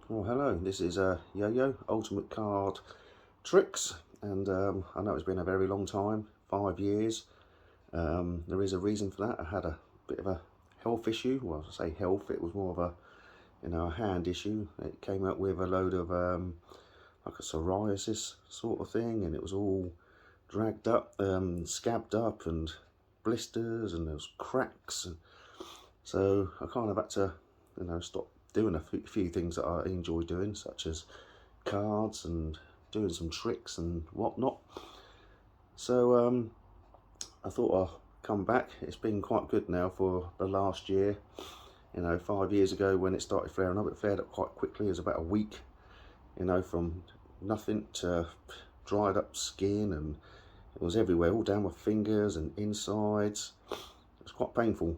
Oh, hello, this is Yo-Yo Ultimate Card Tricks, and I know it's been a very long time, 5 years. There is a reason for that. I had a bit of a health issue. Well, I say health, it was more of a hand issue. It came up with a load of like a psoriasis sort of thing, and it was all dragged up, scabbed up, and blisters, and there was cracks. And so I kind of had to, stop doing a few things that I enjoy doing, such as cards and doing some tricks and whatnot. So I thought I'll come back. It's been quite good now for the last year. 5 years ago when it started flaring up, it flared up quite quickly. It was about a week, from nothing to dried up skin, and it was everywhere, all down my fingers and insides. It was quite painful.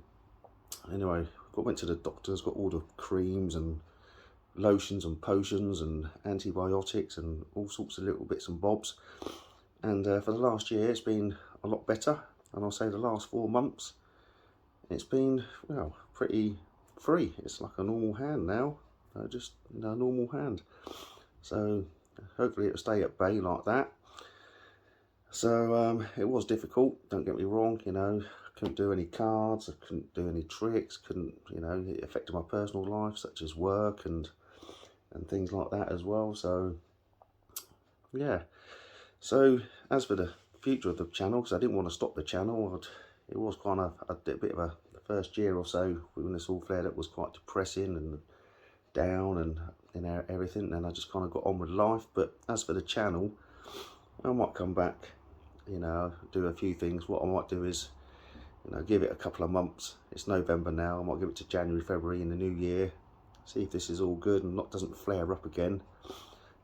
Anyway, went to the doctors, got all the creams and lotions and potions and antibiotics and all sorts of little bits and bobs. And for the last year, it's been a lot better. And I'll say the last 4 months, it's been, well, pretty free. It's like a normal hand now, just a normal hand. So hopefully it'll stay at bay like that. So it was difficult, don't get me wrong, couldn't do any cards, I couldn't do any tricks, couldn't, it affected my personal life, such as work and things like that as well. So yeah, so as for the future of the channel, because I didn't want to stop the channel, it was kind of a bit of the first year or so when this all flared up was quite depressing and down and everything, and I just kind of got on with life. But as for the channel, I might come back, do a few things. What I might do is, give it a couple of months. It's November now. I might give it to January, February in the new year. See if this is all good and doesn't flare up again.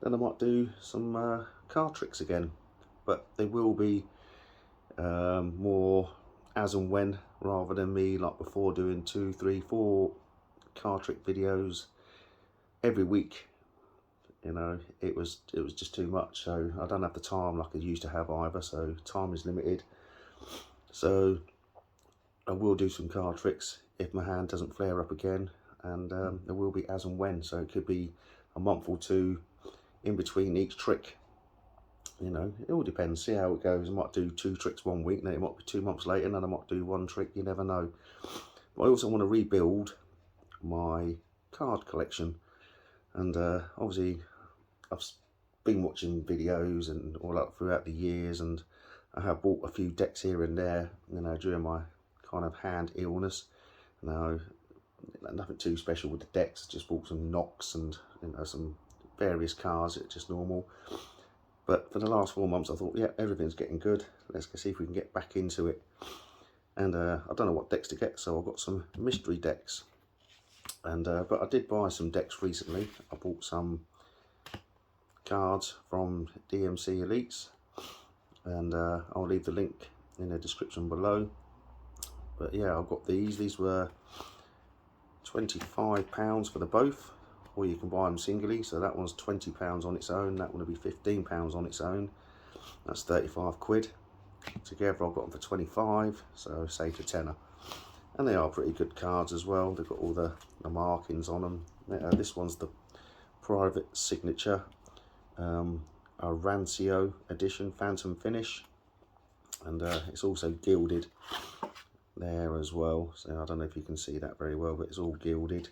Then I might do some card tricks again. But they will be more as and when, rather than me like before doing 2, 3, 4 card trick videos every week. It was just too much, so I don't have the time like I used to have either, so time is limited. So I will do some card tricks if my hand doesn't flare up again, and there will be as and when, so it could be a month or two in between each trick. It all depends, see how it goes. I might do 2 tricks 1 week, then it might be 2 months later, and then I might do 1 trick, you never know. But I also want to rebuild my card collection, and obviously I've been watching videos and all that throughout the years, and I have bought a few decks here and there, during my kind of hand illness. Nothing too special with the decks, just bought some knocks and some various cards. It's just normal. But for the last 4 months I thought, yeah, everything's getting good, let's go see if we can get back into it. And I don't know what decks to get, so I've got some mystery decks. And but I did buy some decks recently. I bought some cards from DMC Elites, and I'll leave the link in the description below. But yeah, I've got these were £25 for the both, or you can buy them singly. So that one's £20 on its own, that one will be £15 on its own. That's 35 quid. Together I've got them for 25, so save a tenner. And they are pretty good cards as well. They've got all the markings on them. This one's the private signature, a Rancio edition, phantom finish, and it's also gilded there as well. So I don't know if you can see that very well, but it's all gilded.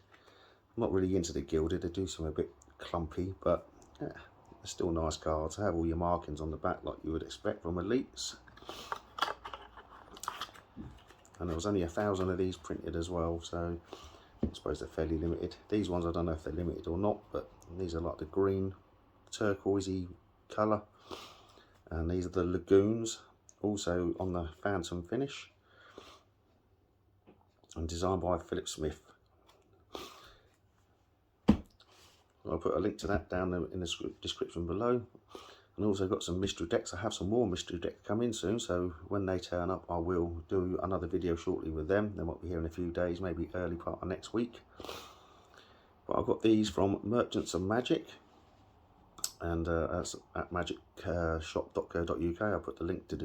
I'm not really into the gilded, they do seem a bit clumpy, but yeah, they're still nice cards. They have all your markings on the back like you would expect from Elites. And there was only 1,000 of these printed as well, so I suppose they're fairly limited. These ones I don't know if they're limited or not, but these are like the green turquoisey colour, and these are the Lagoons, also on the phantom finish, and designed by Philip Smith. I'll put a link to that down in the description below. And also got some mystery decks. I have some more mystery decks coming soon, so when they turn up I will do another video shortly with them. They might be here in a few days, maybe early part of next week. But I've got these from Merchants of Magic, and that's at magicshop.co.uk. I'll put the link to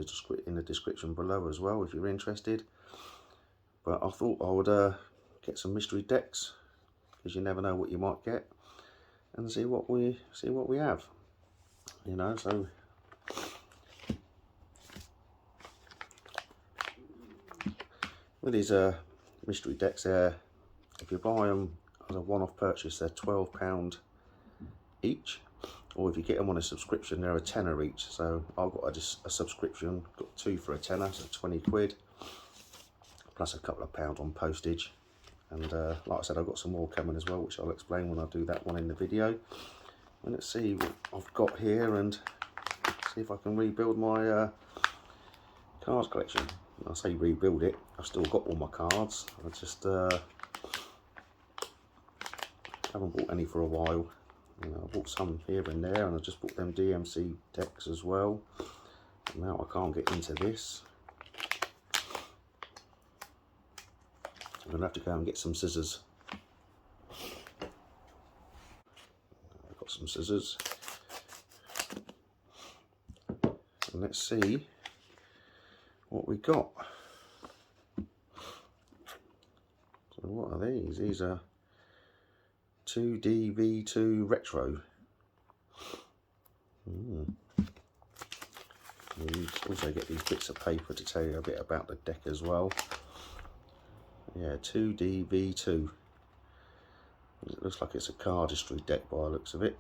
in the description below as well if you're interested. But I thought I would get some mystery decks, because you never know what you might get. and see what we have. You know, so with these mystery decks, there, if you buy them as a one-off purchase, they're £12 each, or if you get them on a subscription, they're a tenner each. So I've got a subscription, got 2 for a tenner, so 20 quid, plus a couple of pounds on postage. And like I said, I've got some more coming as well, which I'll explain when I do that one in the video. And let's see what I've got here and see if I can rebuild my cards collection. I say rebuild it, I've still got all my cards. I just haven't bought any for a while. You know, I bought some here and there, and I just bought them DMC decks as well. And now I can't get into this. I'm gonna have to go and get some scissors. I've got some scissors. And let's see what we got. So what are these? These are 2DV2 Retro. You also get these bits of paper to tell you a bit about the deck as well. Yeah, 2DV2. It looks like it's a cardistry deck by the looks of it.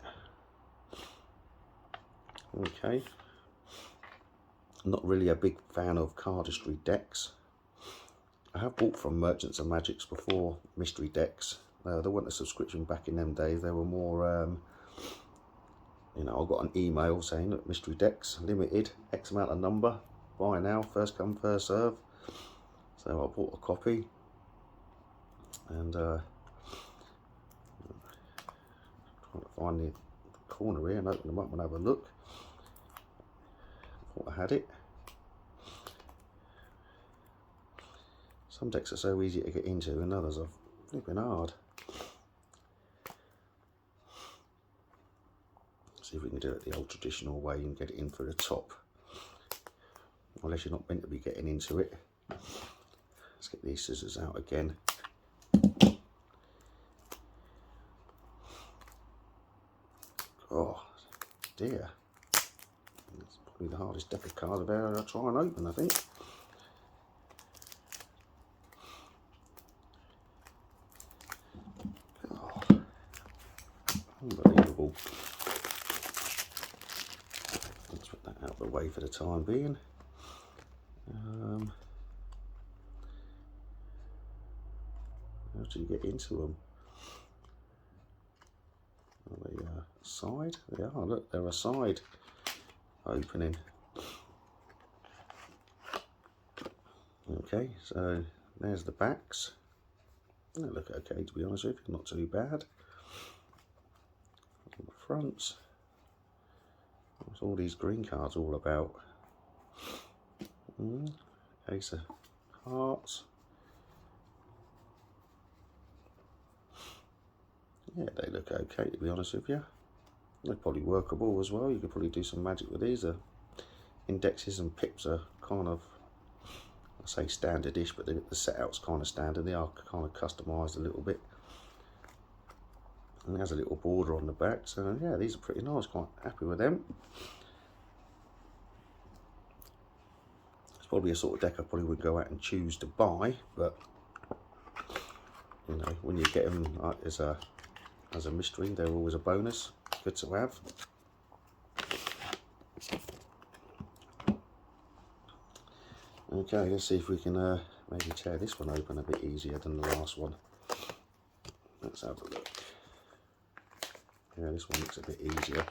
Okay. I'm not really a big fan of cardistry decks. I have bought from Merchants and Magics before mystery decks. There wasn't a subscription back in them days. They were more, you know, I got an email saying, look, mystery decks, limited, X amount of number, buy now, first come, first serve. So I bought a copy. And trying to find the corner here and open them up and have a look. Thought I had it. Some decks are so easy to get into, and others are flipping hard. See if we can do it the old traditional way and get it in through the top. Unless you're not meant to be getting into it. Let's get these scissors out again. Oh dear. It's probably the hardest deck of cards I've ever tried and open, I think. Oh, unbelievable. Let's put that out of the way for the time being. How do you get into them? Are they side? They are, look, they're a side opening. Okay, so there's the backs. They look okay, to be honest with you, not too bad. The fronts. What's all these green cards all about? Ace of Hearts. Yeah, they look okay, to be honest with you. They're probably workable as well. You could probably do some magic with these. The indexes and pips are kind of, I say standard-ish, but the setup's kind of standard. They are kind of customised a little bit. And there's a little border on the back. So yeah, these are pretty nice. Quite happy with them. It's probably a sort of deck I probably would go out and choose to buy, but you know, when you get them as a mystery, they're always a bonus. Good to have. Okay, let's see if we can maybe tear this one open a bit easier than the last one. Let's have a look. Yeah, this one looks a bit easier.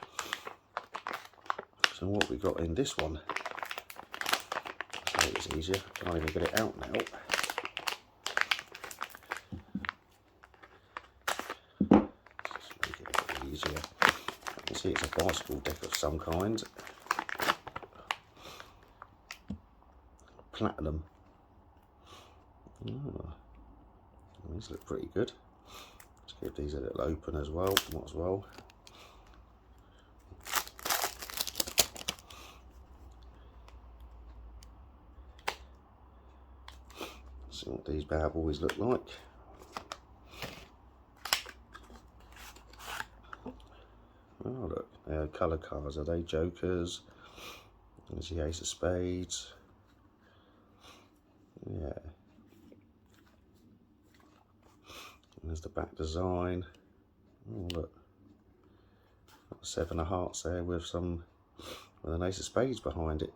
So what we got in this one? So it's easier. Can't even get it out now. Easier. You can see it's a bicycle deck of some kind. Platinum. Oh, these look pretty good. Let's give these a little open as well. Might as well. See what these bad boys look like. Oh look, colour cards, are they jokers? There's the ace of spades. Yeah. And there's the back design. Oh look, got 7 of hearts there with an ace of spades behind it.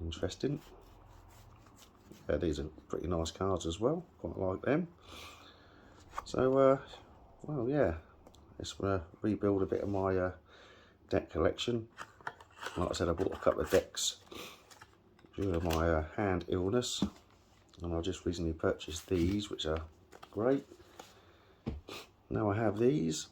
Interesting. Yeah, these are pretty nice cards as well, quite like them. So well, yeah, let's rebuild a bit of my deck collection. Like I said, I bought a couple of decks due to my hand illness, and I just recently purchased these, which are great. Now I have these,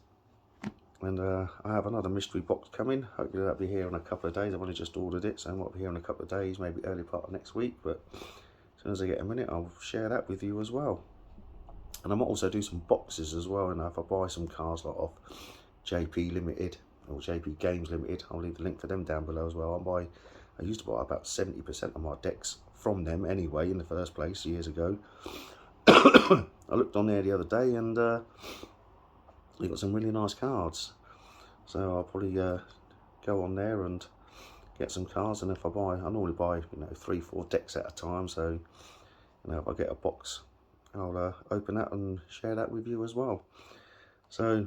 and I have another mystery box coming. Hopefully that'll be here in a couple of days. I've only just ordered it, so it might be here in a couple of days, maybe early part of next week, but as soon as I get a minute, I'll share that with you as well. And I might also do some boxes as well, and if I buy some cards like off JP Limited or JP Games Limited, I'll leave the link for them down below as well. I used to buy about 70% of my decks from them anyway in the first place years ago. I looked on there the other day, and they got some really nice cards, so I'll probably go on there and get some cards. And if I normally buy 3-4 decks at a time, so if I get a box, I'll open that and share that with you as well. So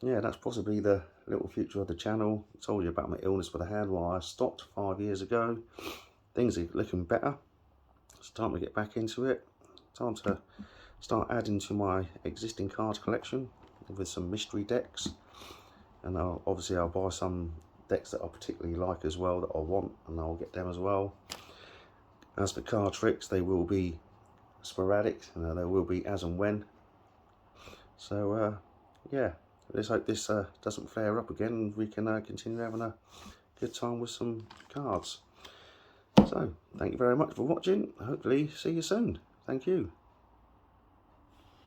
yeah, that's possibly the little future of the channel. I told you about my illness with a hand. Well, I stopped 5 years ago. Things are looking better. It's time to get back into it. Time to start adding to my existing card collection with some mystery decks, and obviously I'll buy some decks that I particularly like as well, that I want, and I'll get them as well. As for card tricks, they will be sporadic, they will be as and when. So yeah, let's hope this doesn't flare up again, and we can continue having a good time with some cards. So thank you very much for watching. Hopefully see you soon. Thank you.